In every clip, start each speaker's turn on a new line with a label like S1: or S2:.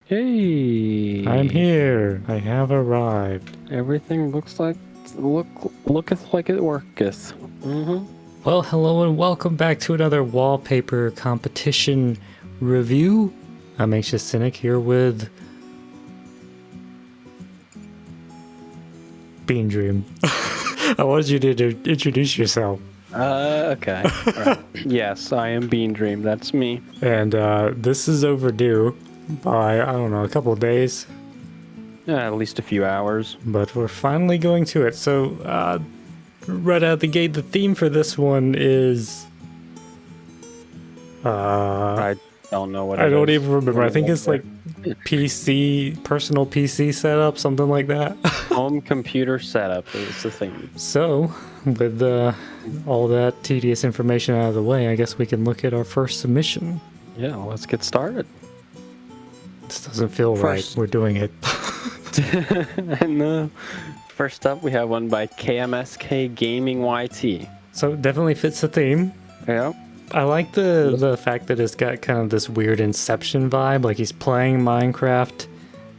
S1: Hey,
S2: I'm here. I have arrived.
S1: everything looketh like it worketh.
S2: Well, hello and welcome back to another wallpaper competition review. I'm Anxious Cynic here with Bean Dream. I wanted you to introduce yourself.
S1: Okay. All right. Yes, I am Bean Dream. That's me.
S2: And this is overdue by, I don't know, a couple of days.
S1: At least a few hours.
S2: But we're finally going to it. So, right out the gate, the theme for this one is...
S1: I don't know what
S2: I
S1: it
S2: don't
S1: is.
S2: even remember. I think it's like PC, personal PC setup, something like that.
S1: Home computer setup is the thing.
S2: So, with all that tedious information out of the way, I guess we can look at our first submission.
S1: Yeah, let's get started.
S2: This doesn't feel
S1: First-
S2: right. We're doing it.
S1: And first up, we have one by kmskgaming YT.
S2: So, it definitely fits the theme.
S1: Yeah.
S2: I like the fact that it's got kind of this weird Inception vibe. Like he's playing Minecraft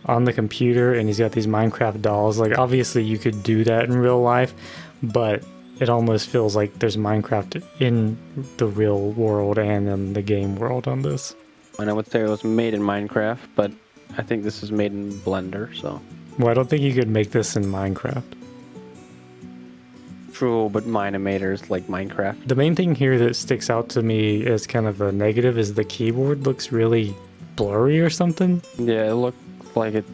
S2: on the computer and he's got these Minecraft dolls. Like obviously you could do that in real life, but it almost feels like there's Minecraft in the real world and in the game world on this.
S1: And I would say it was made in Minecraft, but I think this is made in Blender, so.
S2: Well, I don't think you could make this in Minecraft.
S1: True, but Minimators like Minecraft.
S2: The main thing here that sticks out to me as kind of a negative is the keyboard looks really blurry or something.
S1: Yeah, it looked like it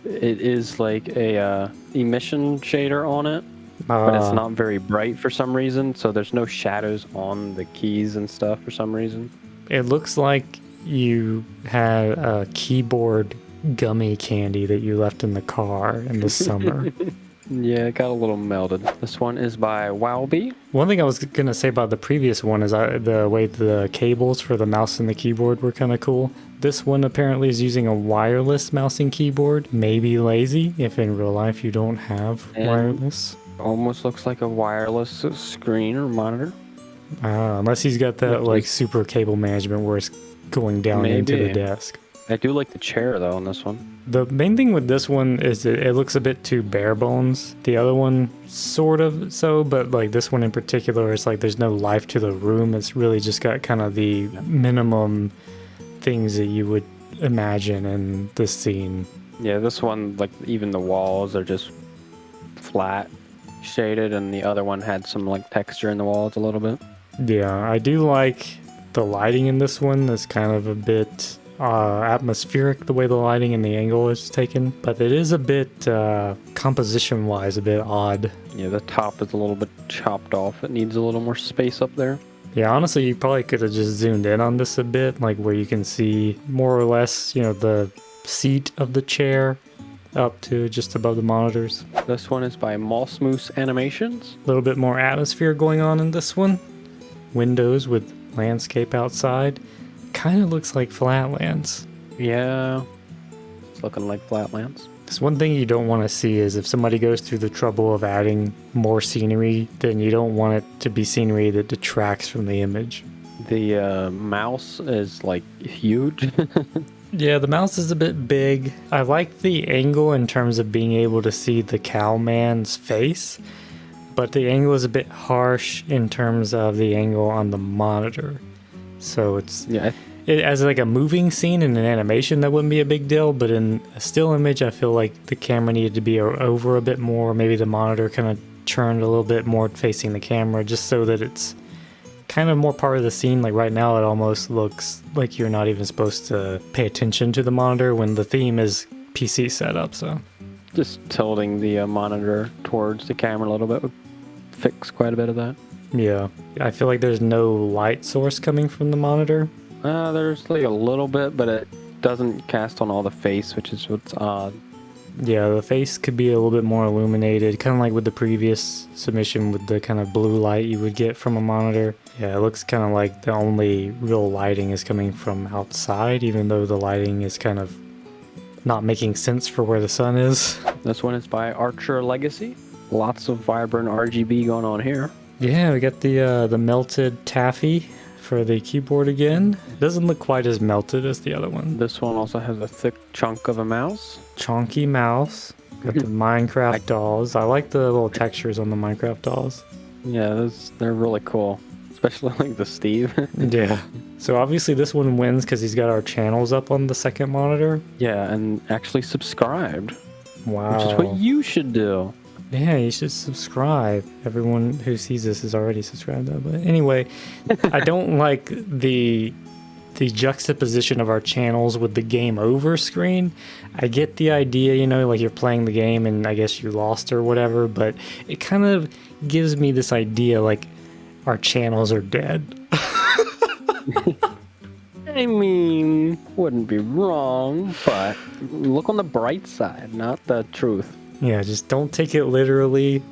S1: is like a emission shader on it, but it's not very bright for some reason, so there's no shadows on the keys and stuff for some reason.
S2: It looks like you had a keyboard gummy candy that you left in the car in the summer.
S1: Yeah, it got a little melted. This one is by Wowby.
S2: One thing I was going to say about the previous one is the way the cables for the mouse and the keyboard were kind of cool. This one apparently is using a wireless mouse and keyboard. Maybe lazy if in real life you don't have wireless.
S1: Almost looks like a wireless screen or monitor.
S2: Unless he's got that like super cable management where it's going down into the desk.
S1: I do like the chair though on this one.
S2: The main thing with this one is that it looks a bit too bare bones. The other one sort of so, but like this one in particular, it's like there's no life to the room. It's really just got kind of the minimum things that you would imagine in this scene.
S1: Yeah, this one, like even the walls are just flat shaded, and the other one had some like texture in the walls a little bit.
S2: Yeah, I do like the lighting in this one. That's kind of a bit atmospheric, the way the lighting and the angle is taken, but it is a bit composition wise a bit odd.
S1: Yeah, the top is a little bit chopped off. It needs a little more space up there.
S2: Yeah, honestly, you probably could have just zoomed in on this a bit, like where you can see more or less, you know, the seat of the chair up to just above the monitors.
S1: This one is by mossmoose animations.
S2: A little bit more atmosphere going on in this one. Windows with landscape outside. Kind of looks like Flatlands.
S1: Yeah, it's looking like Flatlands.
S2: There's one thing you don't want to see is if somebody goes through the trouble of adding more scenery, then you don't want it to be scenery that detracts from the image.
S1: The mouse is like huge.
S2: Yeah, the mouse is a bit big. I like the angle in terms of being able to see the cowman's face, but the angle is a bit harsh in terms of the angle on the monitor. So it's as like a moving scene in an animation, that wouldn't be a big deal, but in a still image, I feel like the camera needed to be over a bit more. Maybe the monitor kind of turned a little bit more facing the camera, just so that it's kind of more part of the scene. Like right now, it almost looks like you're not even supposed to pay attention to the monitor when the theme is PC setup. So
S1: just tilting the monitor towards the camera a little bit would fix quite a bit of that.
S2: Yeah, I feel like there's no light source coming from the monitor.
S1: There's like a little bit, but it doesn't cast on all the face, which is what's odd.
S2: Yeah, the face could be a little bit more illuminated, kind of like with the previous submission with the kind of blue light you would get from a monitor. Yeah, it looks kind of like the only real lighting is coming from outside, even though the lighting is kind of not making sense for where the sun is.
S1: This one is by Archerlegacy. Lots of vibrant RGB going on here.
S2: Yeah, we got the melted taffy for the keyboard again. It doesn't look quite as melted as the other one.
S1: This one also has a thick chunk of a mouse.
S2: Chonky mouse. Got the Minecraft dolls. I like the little textures on the Minecraft dolls.
S1: Yeah, they're really cool. Especially like the Steve.
S2: Yeah. So obviously this one wins because he's got our channels up on the second monitor.
S1: Yeah, and actually subscribed.
S2: Wow.
S1: Which is what you should do.
S2: Yeah, you should subscribe. Everyone who sees this is already subscribed though. But anyway, I don't like the juxtaposition of our channels with the game over screen. I get the idea, you know, like you're playing the game and I guess you lost or whatever, but it kind of gives me this idea like our channels are dead.
S1: I mean, wouldn't be wrong, but look on the bright side, not the truth.
S2: Yeah, just don't take it literally.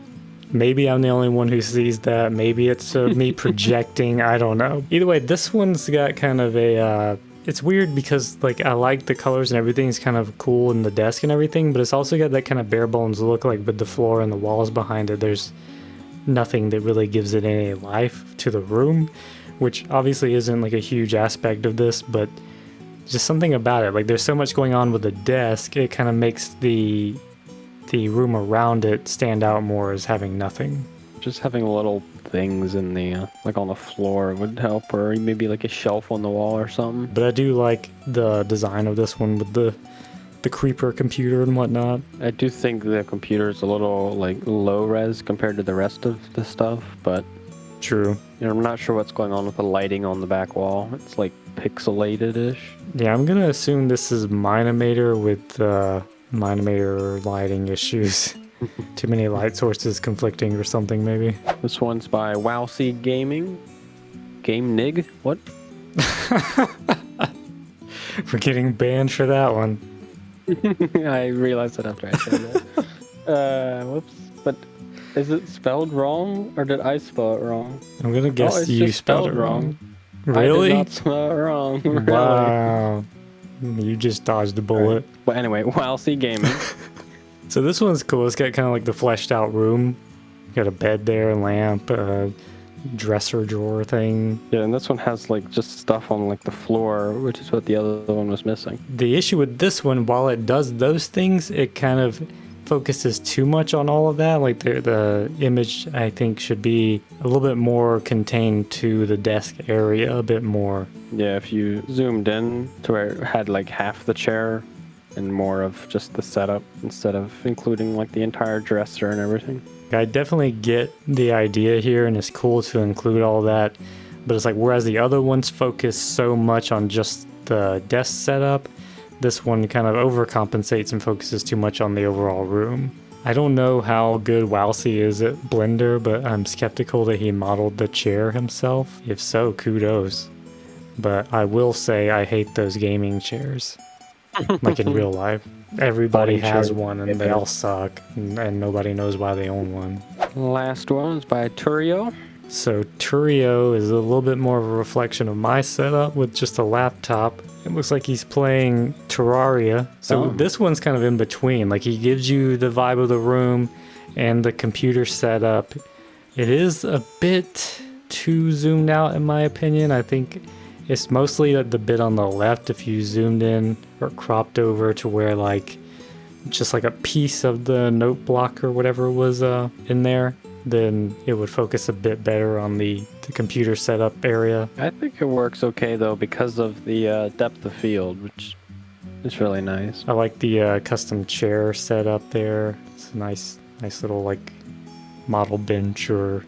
S2: Maybe I'm the only one who sees that. Maybe it's me projecting. I don't know. Either way, this one's got kind of a... it's weird because like I like the colors and everything's kind of cool in the desk and everything, but it's also got that kind of bare bones look like with the floor and the walls behind it. There's nothing that really gives it any life to the room, which obviously isn't like a huge aspect of this, but just something about it. Like there's so much going on with the desk, it kind of makes the room around it stand out more as having nothing.
S1: Just having little things in the like on the floor would help, or maybe like a shelf on the wall or something.
S2: But I do like the design of this one with the creeper computer and whatnot.
S1: I do think the computer is a little like low res compared to the rest of the stuff, but
S2: true.
S1: You know, I'm not sure what's going on with the lighting on the back wall. It's like pixelated-ish.
S2: Yeah, I'm gonna assume this is Minimator with Minimator lighting issues. Too many light sources conflicting or something, maybe.
S1: This one's by wowseegaming. Game Nig? What?
S2: We're getting banned for that one.
S1: I realized that after I said that. Whoops. But is it spelled wrong, or did I spell it wrong?
S2: I'm gonna guess you spelled it wrong.
S1: I
S2: Really?
S1: did not spell it wrong. Really.
S2: Wow. You just dodged a bullet.
S1: Right. But anyway, wowseegaming.
S2: So this one's cool. It's got kind of like the fleshed out room. Got a bed there, a lamp, a dresser drawer thing.
S1: Yeah, and this one has like just stuff on like the floor, which is what the other one was missing.
S2: The issue with this one, while it does those things, it kind of focuses too much on all of that. Like the image, I think, should be a little bit more contained to the desk area a bit more.
S1: Yeah, if you zoomed in to where it had like half the chair and more of just the setup instead of including like the entire dresser and everything.
S2: I definitely get the idea here, and it's cool to include all that, but it's like whereas the other ones focus so much on just the desk setup, this one kind of overcompensates and focuses too much on the overall room. I don't know how good Wowsy is at Blender, but I'm skeptical that he modeled the chair himself. If so, kudos. But I will say I hate those gaming chairs. Like in real life. Everybody has one and they all suck, and nobody knows why they own one.
S1: Last one is by toriel.
S2: So toriel is a little bit more of a reflection of my setup with just a laptop. It looks like he's playing Terraria. So this one's kind of in between. Like he gives you the vibe of the room and the computer setup. It is a bit too zoomed out in my opinion. I think it's mostly the bit on the left. If you zoomed in or cropped over to where like just like a piece of the note block or whatever was in there, then it would focus a bit better on the computer setup area.
S1: I think it works okay though because of the depth of field, which is really nice.
S2: I like the custom chair setup there. It's a nice little like model bench, or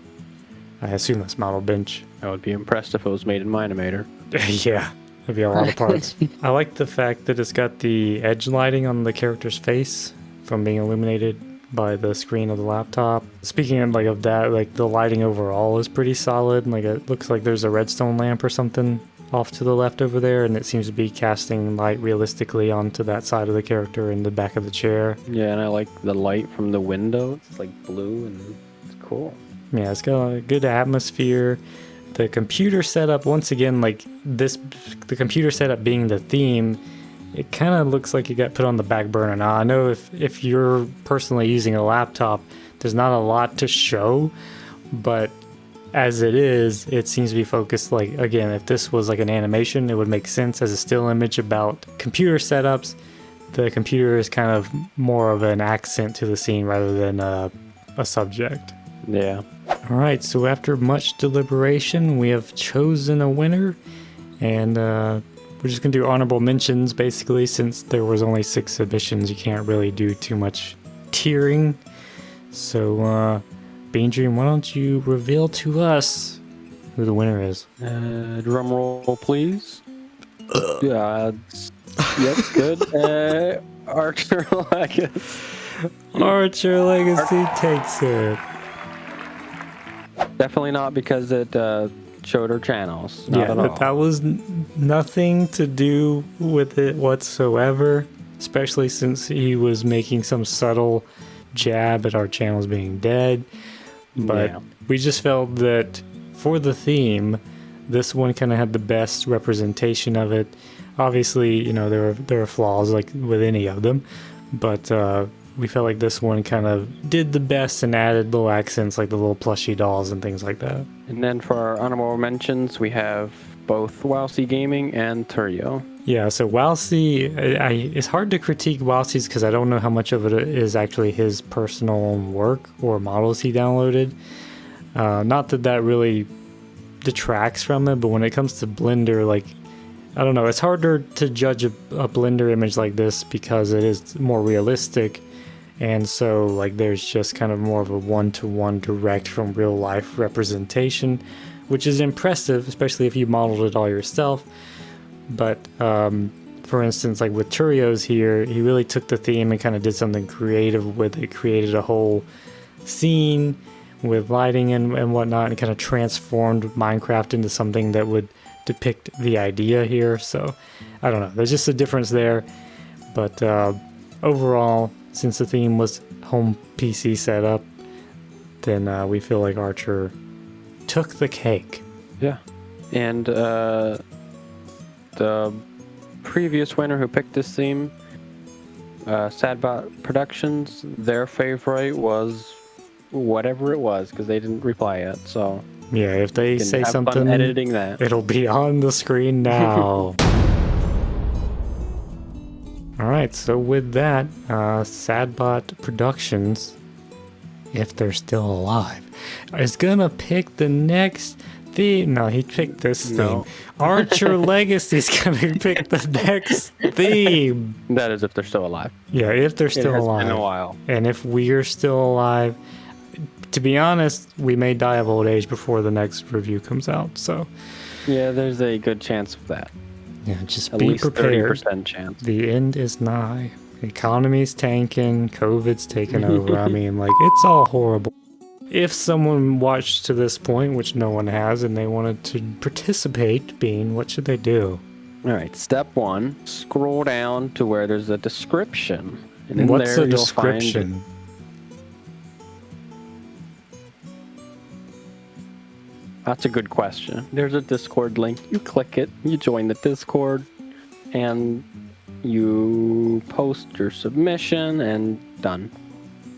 S2: I assume that's model bench.
S1: I would be impressed if it was made in Minimator.
S2: Yeah, that'd be a lot of parts. I like the fact that it's got the edge lighting on the character's face from being illuminated by the screen of the laptop. Speaking of like of that, like the lighting overall is pretty solid. Like it looks like there's a redstone lamp or something off to the left over there, and it seems to be casting light realistically onto that side of the character in the back of the chair.
S1: Yeah, and I like the light from the window. It's like blue and it's cool.
S2: Yeah, it's got a good atmosphere. The computer setup, once again, like the computer setup being the theme, it kind of looks like it got put on the back burner. Now, I know if you're personally using a laptop, there's not a lot to show, but as it is, it seems to be focused, like, again, if this was like an animation, it would make sense as a still image about computer setups. The computer is kind of more of an accent to the scene rather than a subject.
S1: Yeah.
S2: All right, so after much deliberation, we have chosen a winner, and we're just gonna do honorable mentions basically, since there was only 6 submissions. You can't really do too much tiering. So, Bean Dream, why don't you reveal to us who the winner is?
S1: Drum roll, please. Yep, good. Archer Legacy.
S2: Archer Legacy takes it.
S1: Definitely not because it showed her channels. Not at all.
S2: That was nothing to do with it whatsoever, especially since he was making some subtle jab at our channels being dead. But we just felt that for the theme, this one kind of had the best representation of it. Obviously, you know, there are flaws like with any of them, but we felt like this one kind of did the best and added little accents like the little plushy dolls and things like that.
S1: And then for our honorable mentions, we have both wowseegaming and toriel.
S2: Yeah, so Wowsee, it's hard to critique Wowsee's because I don't know how much of it is actually his personal work or models he downloaded. Not that that really detracts from it, but when it comes to Blender, like, I don't know, it's harder to judge a Blender image like this because it is more realistic, and so like there's just kind of more of a one-to-one direct from real life representation, which is impressive, especially if you modeled it all yourself. But for instance, like with Turio's here, he really took the theme and kind of did something creative with it, created a whole scene with lighting and whatnot, and kind of transformed Minecraft into something that would depict the idea here. So I don't know, there's just a difference there. But overall, since the theme was home PC setup, then we feel like Archer took the cake.
S1: Yeah. And the previous winner who picked this theme, Sadbot Productions, their favorite was whatever it was, because they didn't reply yet. So
S2: yeah, if they say something,
S1: editing that,
S2: it'll be on the screen now. All right, so with that, Sadbot Productions, if they're still alive, is gonna pick the next theme. No, he picked this theme. Archer Legacy's gonna pick the next theme.
S1: That is if they're still alive.
S2: Yeah, if they're still alive.
S1: It's been a while.
S2: And if we're still alive, to be honest, we may die of old age before the next review comes out. So
S1: yeah, there's a good chance of that.
S2: Yeah, just
S1: at
S2: be
S1: least
S2: prepared.
S1: 30% chance.
S2: The end is nigh. The economy's tanking. COVID's taking over. I mean, like, it's all horrible. If someone watched to this point, which no one has, and they wanted to participate, Bean, what should they do?
S1: All right, step 1, scroll down to where there's a description. And in
S2: What's
S1: there,
S2: a description?
S1: Find... That's a good question. There's a Discord link. You click it, you join the Discord, and you post your submission, and done.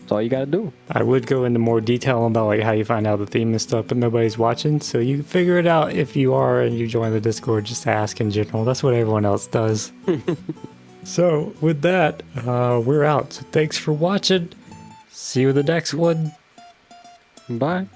S1: That's all you gotta do.
S2: I would go into more detail about like how you find out the theme and stuff, but nobody's watching, so you figure it out if you are and you join the Discord. Just ask in general. That's what everyone else does. So with that, we're out. So thanks for watching. See you in the next one.
S1: Bye.